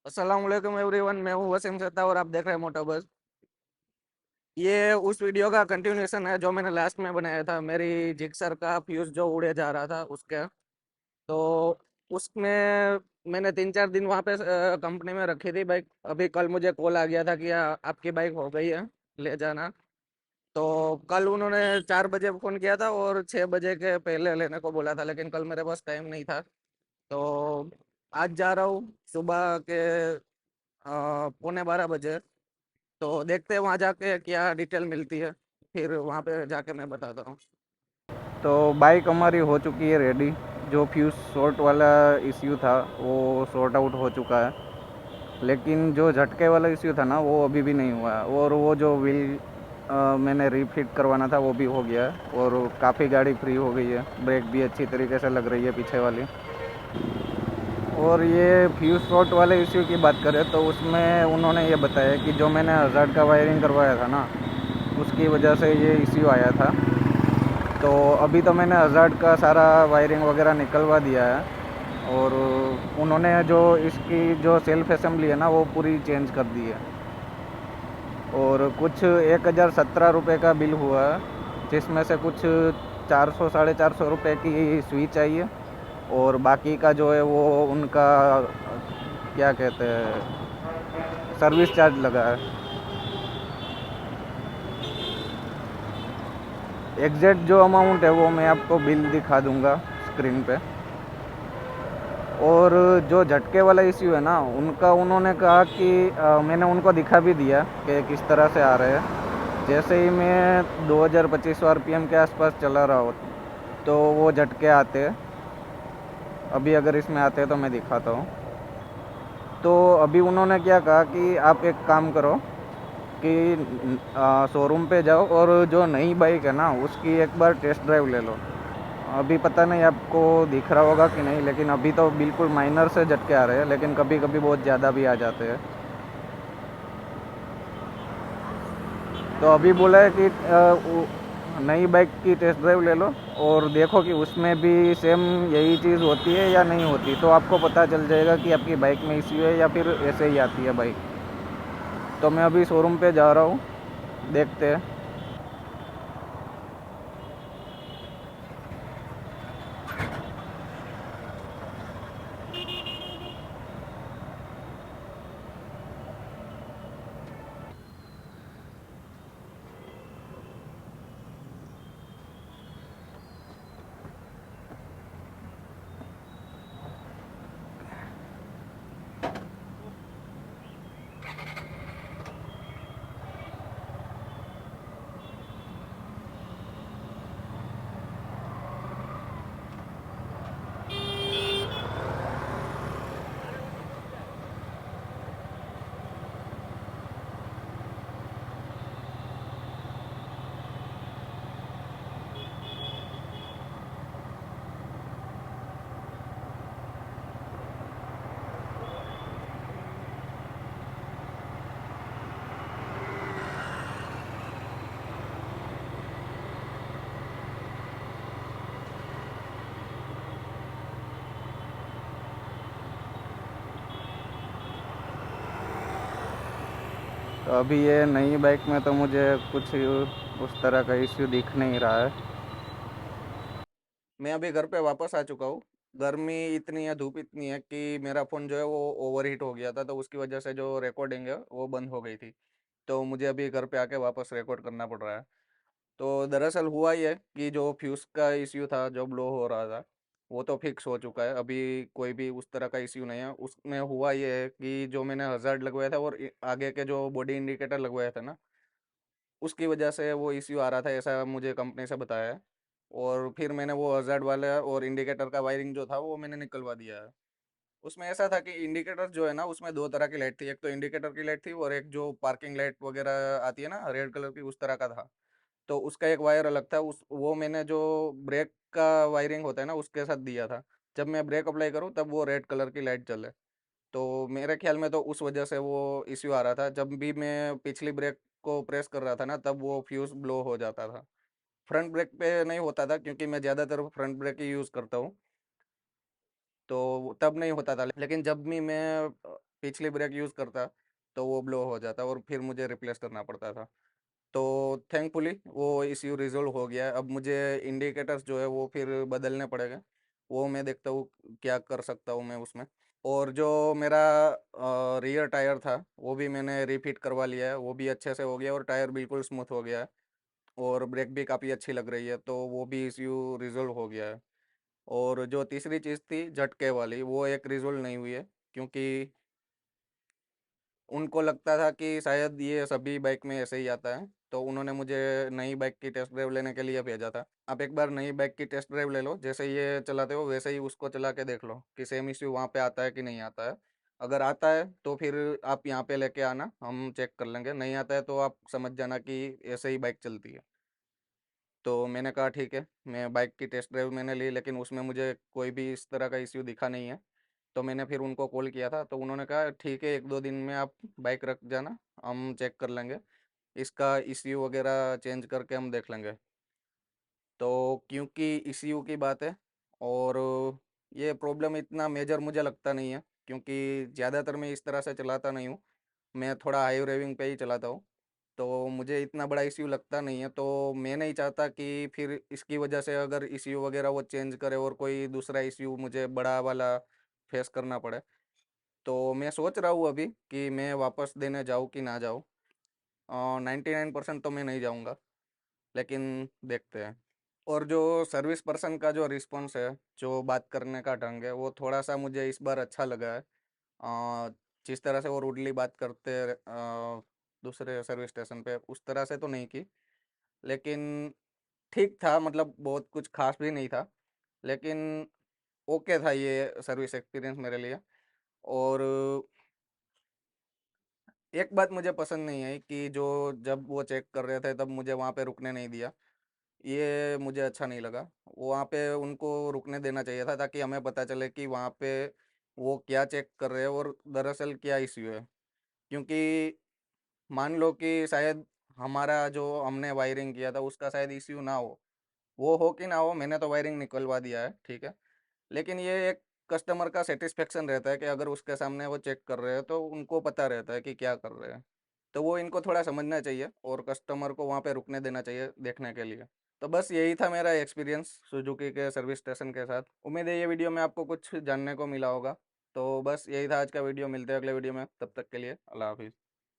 अस्सलाम वालेकुम एवरीवन। मैं हूँ वसीम सत्ता और आप देख रहे हैं मोटो बस। ये उस वीडियो का कंटिन्यूएशन है जो मैंने लास्ट में बनाया था, मेरी जिक्सर का फ्यूज जो उड़े जा रहा था उसके। तो उसमें मैंने 3-4 दिन वहाँ पे कंपनी में रखी थी बाइक। अभी कल मुझे कॉल आ गया था कि आपकी बाइक हो गई है, ले जाना। तो कल उन्होंने 4 बजे फ़ोन किया था और 6 बजे के पहले लेने को बोला था, लेकिन कल मेरे पास टाइम नहीं था। तो आज जा रहा हूँ सुबह के 11:45 बजे। तो देखते हैं वहाँ जाके क्या डिटेल मिलती है, फिर वहाँ पे जाके मैं बताता हूँ। तो बाइक हमारी हो चुकी है रेडी। जो फ्यूज़ शॉर्ट वाला इश्यू था वो सॉर्ट आउट हो चुका है, लेकिन जो झटके वाला इश्यू था ना वो अभी भी नहीं हुआ है। और वो जो व्हील मैंने रीफिट करवाना था वो भी हो गया है और काफ़ी गाड़ी फ्री हो गई है। ब्रेक भी अच्छी तरीके से लग रही है पीछे वाली। और ये फ्यूज़ शॉर्ट वाले इश्यू की बात करें तो उसमें उन्होंने ये बताया कि जो मैंने हज़ार्ड का वायरिंग करवाया था ना, उसकी वजह से ये इश्यू आया था। तो अभी तो मैंने हज़ार्ड का सारा वायरिंग वगैरह निकलवा दिया है और उन्होंने जो इसकी जो सेल्फ असेंबली है ना वो पूरी चेंज कर दी है। और कुछ 1017 रुपये का बिल हुआ है, जिसमें से कुछ 400 450 रुपये की सुई चाहिए और बाकी का जो है वो उनका क्या कहते हैं सर्विस चार्ज लगा है। एग्जैक्ट जो अमाउंट है वो मैं आपको बिल दिखा दूंगा स्क्रीन पे। और जो झटके वाला इश्यू है ना उनका उन्होंने कहा कि मैंने उनको दिखा भी दिया कि किस तरह से आ रहे हैं। जैसे ही मैं 2025 आरपीएम के आसपास चला रहा हो तो वो झटके आते हैं। अभी अगर इसमें आते हैं तो मैं दिखाता हूँ। तो अभी उन्होंने क्या कहा कि आप एक काम करो कि शोरूम पे जाओ और जो नई बाइक है ना उसकी एक बार टेस्ट ड्राइव ले लो। अभी पता नहीं आपको दिख रहा होगा कि नहीं, लेकिन अभी तो बिल्कुल माइनर से झटके आ रहे हैं, लेकिन कभी कभी बहुत ज़्यादा भी आ जाते हैं। तो अभी बोला है कि नई बाइक की टेस्ट ड्राइव ले लो और देखो कि उसमें भी सेम यही चीज़ होती है या नहीं होती, तो आपको पता चल जाएगा कि आपकी बाइक में इश्यू है या फिर ऐसे ही आती है बाइक। तो मैं अभी शोरूम पे जा रहा हूँ, देखते हैं। तो अभी ये नई बाइक में तो मुझे कुछ उस तरह का इश्यू दिख नहीं रहा है। मैं अभी घर पे वापस आ चुका हूँ। गर्मी इतनी है, धूप इतनी है कि मेरा फ़ोन जो है वो ओवर हीट हो गया था, तो उसकी वजह से जो रिकॉर्डिंग है वो बंद हो गई थी। तो मुझे अभी घर पे आके वापस रिकॉर्ड करना पड़ रहा है। तो दरअसल हुआ ये कि जो फ्यूज़ का इश्यू था, जो ब्लो हो रहा था, वो तो फिक्स हो चुका है। अभी कोई भी उस तरह का इश्यू नहीं है। उसमें हुआ ये है कि जो मैंने हज़ार्ड लगवाया था और आगे के जो बॉडी इंडिकेटर लगवाया था ना, उसकी वजह से वो इश्यू आ रहा था, ऐसा मुझे कंपनी से बताया है। और फिर मैंने वो हज़ार्ड वाला और इंडिकेटर का वायरिंग जो था वो मैंने निकलवा दिया है। उसमें ऐसा था कि इंडिकेटर जो है ना उसमें दो तरह की लाइट थी, एक तो इंडिकेटर की लाइट थी और एक जो पार्किंग लाइट वगैरह आती है ना रेड कलर की, उस तरह का था। तो उसका एक वायर अलग था, उस वो मैंने जो ब्रेक का वायरिंग होता है ना उसके साथ दिया था। जब मैं ब्रेक अप्लाई करूँ तब वो रेड कलर की लाइट जले। तो मेरे ख्याल में तो उस वजह से वो इश्यू आ रहा था। जब भी मैं पिछली ब्रेक को प्रेस कर रहा था ना तब वो फ्यूज़ ब्लो हो जाता था। फ्रंट ब्रेक पे नहीं होता था क्योंकि मैं ज़्यादातर फ्रंट ब्रेक ही यूज़ करता हूँ। तो तब नहीं होता था, लेकिन जब भी मैं पिछली ब्रेक यूज़ करता तो वो ब्लो हो जाता और फिर मुझे रिप्लेस करना पड़ता था। तो थैंकफुली वो इश्यू रिज़ॉल्व हो गया है। अब मुझे इंडिकेटर्स जो है वो फिर बदलने पड़ेंगे। वो मैं देखता हूँ क्या कर सकता हूँ मैं उसमें। और जो मेरा रियर टायर था वो भी मैंने रीफिट करवा लिया है, वो भी अच्छे से हो गया और टायर बिल्कुल स्मूथ हो गया है और ब्रेक भी काफ़ी अच्छी लग रही है, तो वो भी इश्यू रिज़ॉल्व हो गया है। और जो तीसरी चीज़ थी झटके वाली, वो एक रिज़ॉल्व नहीं हुई है, क्योंकि उनको लगता था कि शायद ये सभी बाइक में ऐसे ही आता है, तो उन्होंने मुझे नई बाइक की टेस्ट ड्राइव लेने के लिए भेजा था। आप एक बार नई बाइक की टेस्ट ड्राइव ले लो, जैसे ये चलाते हो वैसे ही उसको चला के देख लो कि सेम इश्यू वहाँ पे आता है कि नहीं आता है। अगर आता है तो फिर आप यहाँ पे लेके आना, हम चेक कर लेंगे, नहीं आता है तो आप समझ जाना कि ऐसे ही बाइक चलती है। तो मैंने कहा ठीक है, मैं बाइक की टेस्ट ड्राइव मैंने ली, लेकिन उसमें मुझे कोई भी इस तरह का इश्यू दिखा नहीं है। तो मैंने फिर उनको कॉल किया था, तो उन्होंने कहा ठीक है, 1-2 दिन में आप बाइक रख जाना, हम चेक कर लेंगे, इसका ईसीयू वगैरह चेंज करके हम देख लेंगे। तो क्योंकि ईसीयू की बात है और ये प्रॉब्लम इतना मेजर मुझे लगता नहीं है, क्योंकि ज़्यादातर मैं इस तरह से चलाता नहीं हूँ, मैं थोड़ा हाई रेविंग पे ही चलाता हूँ। तो मुझे इतना बड़ा इश्यू लगता नहीं है, तो मैं नहीं चाहता कि फिर इसकी वजह से अगर इश्यू वगैरह वो चेंज करे और कोई दूसरा इश्यू मुझे बड़ा वाला फेस करना पड़े। तो मैं सोच रहा हूँ अभी कि मैं वापस देने जाऊँ कि ना जाऊँ। 99% तो मैं नहीं जाऊँगा, लेकिन देखते हैं। और जो सर्विस पर्सन का जो रिस्पॉन्स है, जो बात करने का ढंग है, वो थोड़ा-सा मुझे इस बार अच्छा लगा है। जिस तरह से वो रूडली बात करते दूसरे सर्विस स्टेशन पे, उस तरह से तो नहीं की, लेकिन ठीक था, मतलब बहुत कुछ ख़ास भी नहीं था, लेकिन ओके था ये सर्विस एक्सपीरियंस मेरे लिए। और एक बात मुझे पसंद नहीं आई कि जो जब वो चेक कर रहे थे तब मुझे वहाँ पे रुकने नहीं दिया। ये मुझे अच्छा नहीं लगा। वहाँ पे उनको रुकने देना चाहिए था ताकि हमें पता चले कि वहाँ पे वो क्या चेक कर रहे हैं और दरअसल क्या इश्यू है। क्योंकि मान लो कि शायद हमारा जो हमने वायरिंग किया था उसका शायद इश्यू ना हो। वो हो कि ना हो, मैंने तो वायरिंग निकलवा दिया है, ठीक है। लेकिन ये एक कस्टमर का सैटिस्फैक्शन रहता है कि अगर उसके सामने वो चेक कर रहे हैं तो उनको पता रहता है कि क्या कर रहे हैं। तो वो इनको थोड़ा समझना चाहिए और कस्टमर को वहाँ पे रुकने देना चाहिए देखने के लिए। तो बस यही था मेरा एक्सपीरियंस सुजुकी के सर्विस स्टेशन के साथ। उम्मीद है ये वीडियो में आपको कुछ जानने को मिला होगा। तो बस यही था आज का वीडियो, मिलते हैं अगले वीडियो में, तब तक के लिए अल्लाह हाफिज़।